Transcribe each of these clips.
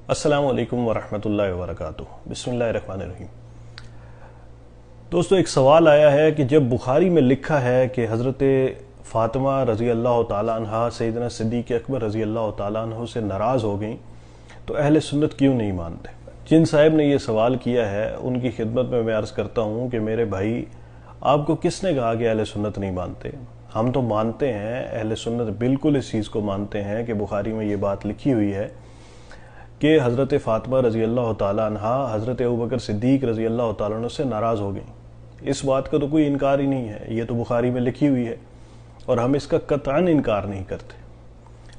السلام علیکم ورحمۃ اللہ وبرکاتہ۔ بسم اللہ الرحمن الرحیم۔ دوستو، ایک سوال آیا ہے کہ جب بخاری میں لکھا ہے کہ حضرت فاطمہ رضی اللہ تعالیٰ عنہ سیدنا صدیق اکبر رضی اللہ تعالیٰ عنہ سے ناراض ہو گئیں تو اہل سنت کیوں نہیں مانتے؟ جن صاحب نے یہ سوال کیا ہے ان کی خدمت میں عرض کرتا ہوں کہ میرے بھائی، آپ کو کس نے کہا کہ اہل سنت نہیں مانتے؟ ہم تو مانتے ہیں، اہل سنت بالکل اس چیز کو مانتے ہیں کہ بخاری میں یہ بات لکھی ہوئی ہے کہ حضرت فاطمہ رضی اللہ تعالیٰ عنہ حضرت ابوبکر صدیق رضی اللہ تعالیٰ عنہ سے ناراض ہو گئیں۔ اس بات کا تو کوئی انکار ہی نہیں ہے، یہ تو بخاری میں لکھی ہوئی ہے اور ہم اس کا قطعاً انکار نہیں کرتے۔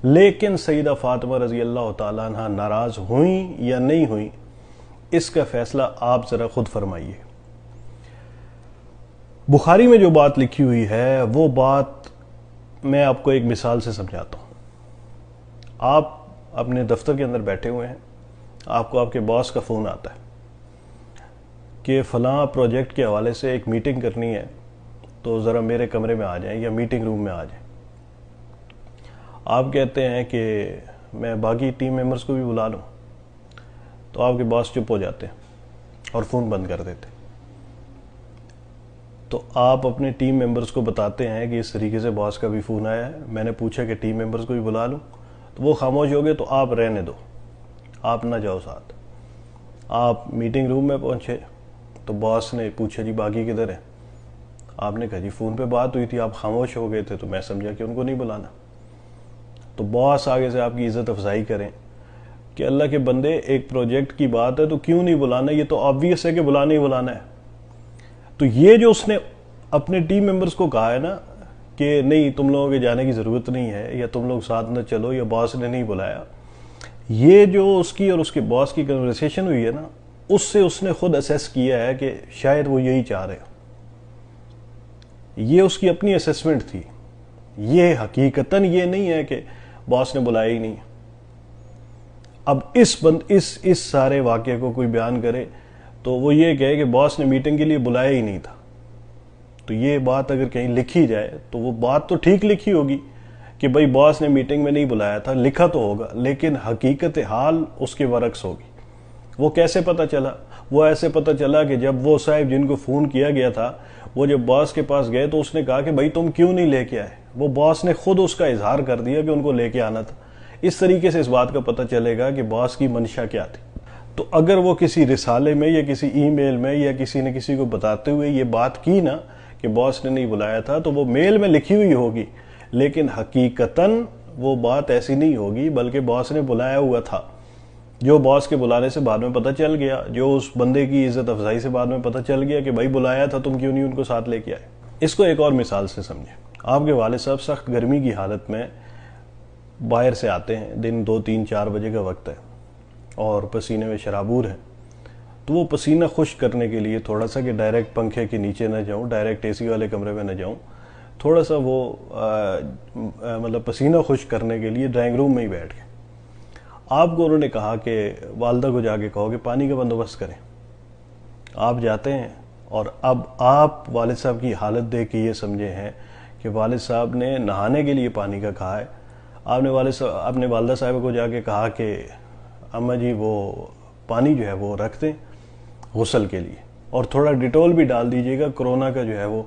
لیکن سیدہ فاطمہ رضی اللہ تعالیٰ عنہ ناراض ہوئیں یا نہیں ہوئیں، اس کا فیصلہ آپ ذرا خود فرمائیے۔ بخاری میں جو بات لکھی ہوئی ہے وہ بات میں آپ کو ایک مثال سے سمجھاتا ہوں۔ آپ اپنے دفتر کے اندر بیٹھے ہوئے ہیں، آپ کو آپ کے باس کا فون آتا ہے کہ فلاں پروجیکٹ کے حوالے سے ایک میٹنگ کرنی ہے، تو ذرا میرے کمرے میں آ جائیں یا میٹنگ روم میں آ جائیں۔ آپ کہتے ہیں کہ میں باقی ٹیم ممبرز کو بھی بلا لوں، تو آپ کے باس چپ ہو جاتے ہیں اور فون بند کر دیتے ہیں۔ تو آپ اپنے ٹیم ممبرز کو بتاتے ہیں کہ اس طریقے سے باس کا بھی فون آیا ہے، میں نے پوچھا کہ ٹیم ممبرز کو بھی بلا لوں، تو وہ خاموش ہو گئے، تو آپ رہنے دو، آپ نہ جاؤ ساتھ۔ آپ میٹنگ روم میں پہنچے تو باس نے پوچھا جی باقی کدھر ہیں؟ آپ نے کہا جی فون پہ بات ہوئی تھی، آپ خاموش ہو گئے تھے تو میں سمجھا کہ ان کو نہیں بلانا۔ تو باس آگے سے آپ کی عزت افزائی کریں کہ اللہ کے بندے، ایک پروجیکٹ کی بات ہے تو کیوں نہیں بلانا، یہ تو آبویس ہے کہ بلانا ہی بلانا ہے۔ تو یہ جو اس نے اپنے ٹیم ممبرز کو کہا ہے نا کہ نہیں تم لوگوں کے جانے کی ضرورت نہیں ہے، یا تم لوگ ساتھ نہ چلو، یا باس نے نہیں بلایا، یہ جو اس کی اور اس کے باس کی کنورسیشن ہوئی ہے نا، اس سے اس نے خود اسیس کیا ہے کہ شاید وہ یہی چاہ رہے ہو۔ یہ اس کی اپنی اسیسمنٹ تھی، یہ حقیقتاً یہ نہیں ہے کہ باس نے بلایا ہی نہیں۔ اب اس سارے واقعے کو کوئی بیان کرے تو وہ یہ کہے کہ باس نے میٹنگ کے لیے بلایا ہی نہیں تھا۔ تو یہ بات اگر کہیں لکھی جائے تو وہ بات تو ٹھیک لکھی ہوگی کہ بھائی باس نے میٹنگ میں نہیں بلایا تھا، لکھا تو ہوگا، لیکن حقیقت حال اس کے برعکس ہوگی۔ وہ کیسے پتہ چلا؟ وہ ایسے پتہ چلا کہ جب وہ صاحب جن کو فون کیا گیا تھا وہ جب باس کے پاس گئے تو اس نے کہا کہ بھائی تم کیوں نہیں لے کے آئے؟ وہ باس نے خود اس کا اظہار کر دیا کہ ان کو لے کے آنا تھا۔ اس طریقے سے اس بات کا پتہ چلے گا کہ باس کی منشا کیا تھی۔ تو اگر وہ کسی رسالے میں یا کسی ای میل میں یا کسی نے کسی کو بتاتے ہوئے یہ بات کی نا کہ باس نے نہیں بلایا تھا، تو وہ میل میں لکھی ہوئی ہوگی، لیکن حقیقتاً وہ بات ایسی نہیں ہوگی، بلکہ باس نے بلایا ہوا تھا۔ جو باس کے بلانے سے بعد میں پتہ چل گیا، جو اس بندے کی عزت افزائی سے بعد میں پتہ چل گیا کہ بھائی بلایا تھا، تم کیوں نہیں ان کو ساتھ لے کے آئے۔ اس کو ایک اور مثال سے سمجھیں۔ آپ کے والد صاحب سخت گرمی کی حالت میں باہر سے آتے ہیں، دن 2 3 4 بجے کا وقت ہے اور پسینے میں شرابور ہیں، تو وہ پسینہ خشک کرنے کے لیے تھوڑا سا کہ ڈائریکٹ پنکھے کے نیچے نہ جاؤں، ڈائریکٹ اے سی والے کمرے میں نہ جاؤں، تھوڑا سا وہ مطلب پسینہ خشک کرنے کے لیے ڈرائنگ روم میں ہی بیٹھ گئے۔ آپ کو انہوں نے کہا کہ والدہ کو جا کے کہو کہ پانی کا بندوبست کریں۔ آپ جاتے ہیں اور اب آپ والد صاحب کی حالت دیکھ کے یہ سمجھے ہیں کہ والد صاحب نے نہانے کے لیے پانی کا کہا ہے۔ آپ نے اپنے والدہ صاحبہ کو جا کے کہا کہ اماں جی وہ پانی جو ہے وہ رکھ دیں غسل کے لیے، اور تھوڑا ڈیٹول بھی ڈال دیجیے گا، کرونا کا جو ہے وہ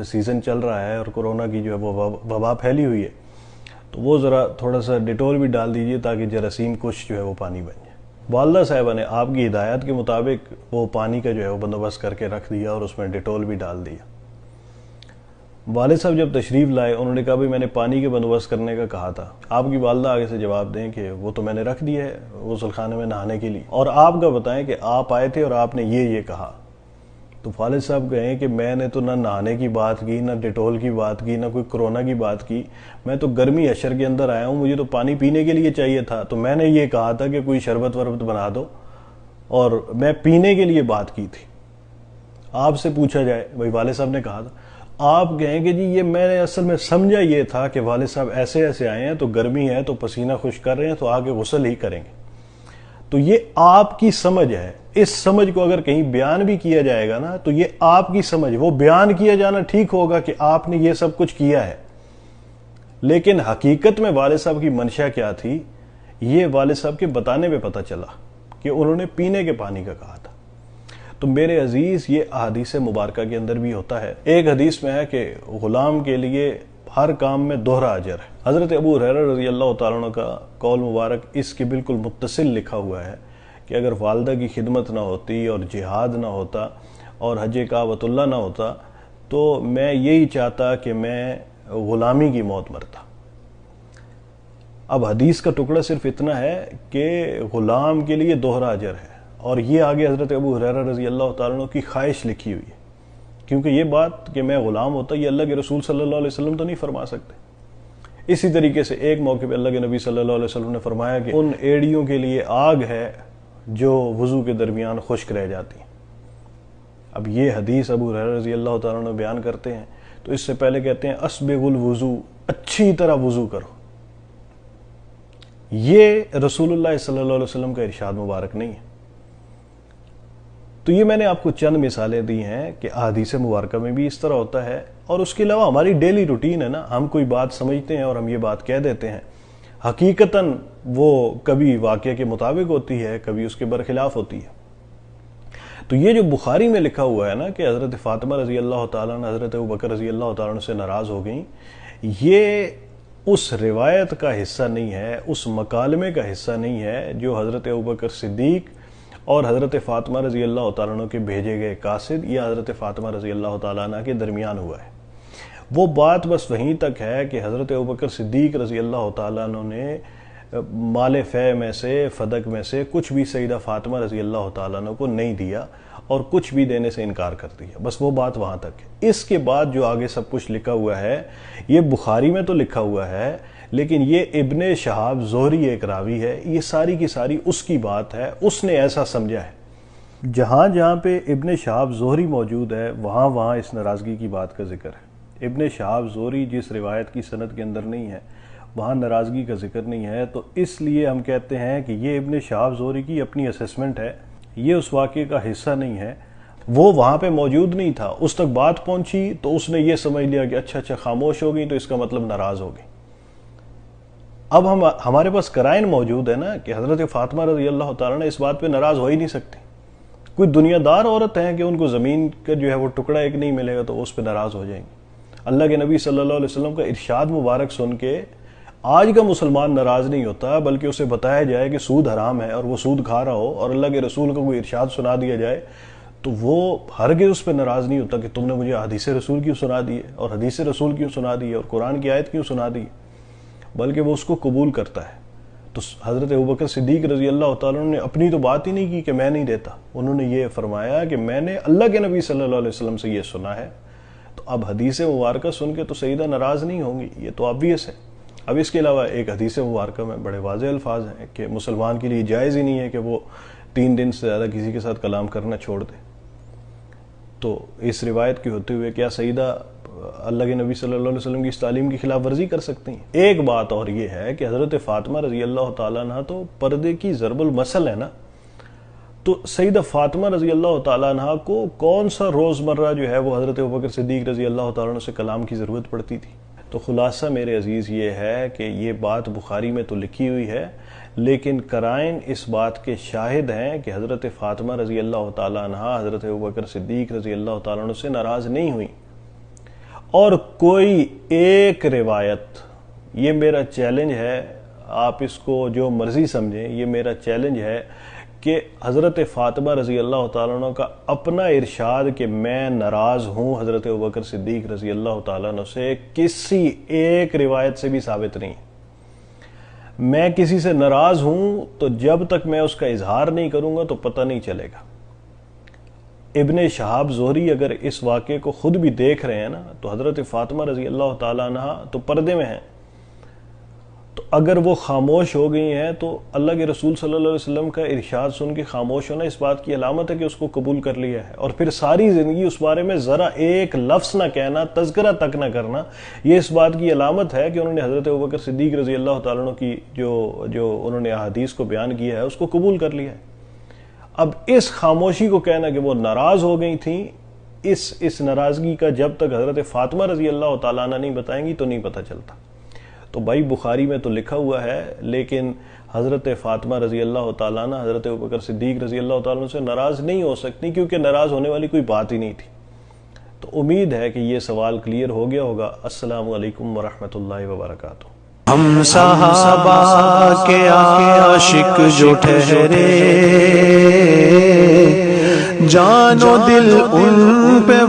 سیزن چل رہا ہے اور کرونا کی جو ہے وہ وبا پھیلی ہوئی ہے، تو وہ ذرا تھوڑا سا ڈیٹول بھی ڈال دیجیے تاکہ جراثیم کش جو ہے وہ پانی بن جائے۔ والدہ صاحبہ نے آپ کی ہدایت کے مطابق وہ پانی کا جو ہے وہ بندوبست کر کے رکھ دیا اور اس میں ڈیٹول بھی ڈال دیا۔ والد صاحب جب تشریف لائے، انہوں نے کہا بھی میں نے پانی کے بندوبست کرنے کا کہا تھا۔ آپ کی والدہ آگے سے جواب دیں کہ وہ تو میں نے رکھ دیا ہے غسل خانے میں نہانے کے لیے، اور آپ کا بتائیں کہ آپ آئے تھے اور آپ نے یہ کہا۔ تو والد صاحب کہیں کہ میں نے تو نہ نہانے کی بات کی، نہ ڈیٹول کی بات کی، نہ کوئی کرونا کی بات کی، میں تو گرمی اشر کے اندر آیا ہوں، مجھے تو پانی پینے کے لیے چاہیے تھا، تو میں نے یہ کہا تھا کہ کوئی شربت وربت بنا دو، اور میں پینے کے لیے بات کی تھی۔ آپ سے پوچھا جائے بھائی والد صاحب نے کہا تھا، آپ کہیں کہ جی یہ میں نے اصل میں سمجھا یہ تھا کہ والد صاحب ایسے ایسے آئے ہیں تو گرمی ہے تو پسینہ خشک کر رہے ہیں تو آگے غسل ہی کریں گے۔ تو یہ آپ کی سمجھ ہے، اس سمجھ کو اگر کہیں بیان بھی کیا جائے گا نا تو یہ آپ کی سمجھ، وہ بیان کیا جانا ٹھیک ہوگا کہ آپ نے یہ سب کچھ کیا ہے، لیکن حقیقت میں والد صاحب کی منشا کیا تھی یہ والد صاحب کے بتانے پہ پتہ چلا کہ انہوں نے پینے کے پانی کا کہا تھا۔ تو میرے عزیز، یہ احادیث مبارکہ کے اندر بھی ہوتا ہے۔ ایک حدیث میں ہے کہ غلام کے لیے ہر کام میں دوہرا اجر ہے۔ حضرت ابو ہریرہ رضی اللہ تعالیٰ عنہ کا قول مبارک اس کے بالکل متصل لکھا ہوا ہے کہ اگر والدہ کی خدمت نہ ہوتی اور جہاد نہ ہوتا اور حج کعبۃ اللہ نہ ہوتا تو میں یہی چاہتا کہ میں غلامی کی موت مرتا۔ اب حدیث کا ٹکڑا صرف اتنا ہے کہ غلام کے لیے دوہرا اجر ہے، اور یہ آگے حضرت ابو ہریرہ رضی اللہ تعالیٰ عنہ کی خواہش لکھی ہوئی ہے، کیونکہ یہ بات کہ میں غلام ہوتا یہ اللہ کے رسول صلی اللہ علیہ وسلم تو نہیں فرما سکتے۔ اسی طریقے سے ایک موقع پہ اللہ کے نبی صلی اللہ علیہ وسلم نے فرمایا کہ ان ایڑیوں کے لیے آگ ہے جو وضو کے درمیان خشک رہ جاتی ہیں۔ اب یہ حدیث ابو ہریرہ رضی اللہ تعالیٰ عنہ بیان کرتے ہیں تو اس سے پہلے کہتے ہیں اسبغ الوضو، اچھی طرح وضو کرو۔ یہ رسول اللہ صلی اللہ علیہ وسلم کا ارشاد مبارک نہیں ہے۔ تو یہ میں نے آپ کو چند مثالیں دی ہیں کہ احادیث مبارکہ میں بھی اس طرح ہوتا ہے، اور اس کے علاوہ ہماری ڈیلی روٹین ہے نا، ہم کوئی بات سمجھتے ہیں اور ہم یہ بات کہہ دیتے ہیں، حقیقتاً وہ کبھی واقعہ کے مطابق ہوتی ہے، کبھی اس کے برخلاف ہوتی ہے۔ تو یہ جو بخاری میں لکھا ہوا ہے نا کہ حضرت فاطمہ رضی اللہ تعالیٰ عنہ حضرت ابوبکر رضی اللہ تعالیٰ عنہ سے ناراض ہو گئیں، یہ اس روایت کا حصہ نہیں ہے، اس مکالمے کا حصہ نہیں ہے جو حضرت ابوبکر صدیق اور حضرت فاطمہ رضی اللہ تعالیٰ عنہ کے بھیجے گئے قاصد یا حضرت فاطمہ رضی اللہ تعالیٰ عنہ کے درمیان ہوا ہے۔ وہ بات بس وہیں تک ہے کہ حضرت ابوبکر صدیق رضی اللہ تعالیٰ عنہ نے مال فے میں سے، فدق میں سے کچھ بھی سیدہ فاطمہ رضی اللہ تعالیٰ عنہ کو نہیں دیا اور کچھ بھی دینے سے انکار کر دیا، بس وہ بات وہاں تک ہے۔ اس کے بعد جو آگے سب کچھ لکھا ہوا ہے، یہ بخاری میں تو لکھا ہوا ہے، لیکن یہ ابن شہاب زہری ایک راوی ہے، یہ ساری کی ساری اس کی بات ہے، اس نے ایسا سمجھا ہے۔ جہاں جہاں پہ ابن شہاب زہری موجود ہے وہاں وہاں اس ناراضگی کی بات کا ذکر ہے۔ ابن شہاب زہری جس روایت کی سند کے اندر نہیں ہے وہاں ناراضگی کا ذکر نہیں ہے، تو اس لیے ہم کہتے ہیں کہ یہ ابن شہاب زہری کی اپنی اسیسمنٹ ہے، یہ اس واقعے کا حصہ نہیں ہے۔ وہ وہاں پہ موجود نہیں تھا، اس تک بات پہنچی تو اس نے یہ سمجھ لیا کہ اچھا خاموش ہو گئی تو اس کا مطلب ناراض ہو گئی۔ اب ہمارے پاس قرائن موجود ہے نا کہ حضرت فاطمہ رضی اللہ تعالیٰ نے اس بات پہ ناراض ہو ہی نہیں سکتی۔ کوئی دنیا دار عورت ہے کہ ان کو زمین کا جو ہے وہ ٹکڑا ایک نہیں ملے گا تو اس پہ ناراض ہو جائیں گے۔ اللہ کے نبی صلی اللہ علیہ وسلم کا ارشاد مبارک سن کے آج کا مسلمان ناراض نہیں ہوتا، بلکہ اسے بتایا جائے کہ سود حرام ہے اور وہ سود کھا رہا ہو اور اللہ کے رسول کو کوئی ارشاد سنا دیا جائے تو وہ ہرگز اس پہ ناراض نہیں ہوتا کہ تم نے مجھے حدیث رسول کیوں سنا دی ہے اور حدیث رسول کیوں سنا دی ہے اور قرآن کی آیت کیوں سنا دی، بلکہ وہ اس کو قبول کرتا ہے۔ تو حضرت ابوبکر صدیق رضی اللہ تعالیٰ نے اپنی تو بات ہی نہیں کی کہ میں نہیں دیتا، انہوں نے یہ فرمایا کہ میں نے اللہ کے نبی صلی اللہ علیہ وسلم سے یہ سنا ہے۔ تو اب حدیث مبارکہ سن کے تو سیدہ ناراض نہیں ہوں گی، یہ تو آبویس ہے۔ اب اس کے علاوہ ایک حدیث مبارکہ میں بڑے واضح الفاظ ہیں کہ مسلمان کے لیے جائز ہی نہیں ہے کہ وہ 3 دن سے زیادہ کسی کے ساتھ کلام کرنا چھوڑ دے۔ تو اس روایت کے ہوتے ہوئے کیا سیدہ اللہ کے نبی صلی اللہ علیہ وسلم کی اس تعلیم کی خلاف ورزی کر سکتی ہیں؟ ایک بات اور یہ ہے کہ حضرت فاطمہ رضی اللہ تعالیٰ عنہ تو پردے کی ضرب المثل ہے نا، تو سیدہ فاطمہ رضی اللہ تعالیٰ عنہ کو کون سا روزمرہ جو ہے وہ حضرت ابوبکر صدیق رضی اللہ تعالیٰ عنہ سے کلام کی ضرورت پڑتی تھی؟ تو خلاصہ میرے عزیز یہ ہے کہ یہ بات بخاری میں تو لکھی ہوئی ہے، لیکن قرائن اس بات کے شاہد ہیں کہ حضرت فاطمہ رضی اللہ تعالیٰ عنہ حضرت ابوبکر صدیق رضی اللہ تعالیٰ عنہ سے ناراض نہیں ہوئی۔ اور کوئی ایک روایت، یہ میرا چیلنج ہے، آپ اس کو جو مرضی سمجھیں، یہ میرا چیلنج ہے کہ حضرت فاطمہ رضی اللہ تعالیٰ عنہ کا اپنا ارشاد کہ میں ناراض ہوں حضرت ابوبکر صدیق رضی اللہ تعالیٰ عنہ سے، کسی ایک روایت سے بھی ثابت نہیں۔ میں کسی سے ناراض ہوں تو جب تک میں اس کا اظہار نہیں کروں گا تو پتہ نہیں چلے گا۔ ابن شہاب زہری اگر اس واقعے کو خود بھی دیکھ رہے ہیں نا تو حضرت فاطمہ رضی اللہ تعالیٰ عنہ تو پردے میں ہیں، تو اگر وہ خاموش ہو گئی ہیں تو اللہ کے رسول صلی اللہ علیہ وسلم کا ارشاد سن کے خاموش ہونا اس بات کی علامت ہے کہ اس کو قبول کر لیا ہے، اور پھر ساری زندگی اس بارے میں ذرا ایک لفظ نہ کہنا، تذکرہ تک نہ کرنا، یہ اس بات کی علامت ہے کہ انہوں نے حضرت ابوبکر صدیق رضی اللہ تعالیٰ عنہ کی جو انہوں نے احادیث کو بیان کیا ہے اس کو قبول کر لیا ہے۔ اب اس خاموشی کو کہنا کہ وہ ناراض ہو گئی تھیں، اس ناراضگی کا جب تک حضرت فاطمہ رضی اللہ تعالیٰ عنہ نہیں بتائیں گی تو نہیں پتہ چلتا۔ تو بھائی بخاری میں تو لکھا ہوا ہے، لیکن حضرت فاطمہ رضی اللہ تعالیٰ عنہ حضرت ابوبکر صدیق رضی اللہ تعالیٰ عنہ سے ناراض نہیں ہو سکتی، کیونکہ ناراض ہونے والی کوئی بات ہی نہیں تھی۔ تو امید ہے کہ یہ سوال کلیئر ہو گیا ہوگا۔ السلام علیکم ورحمۃ اللہ وبرکاتہ۔ ہم صحابہ کے عاشق جو ٹھہرے، جان و دل ان پہ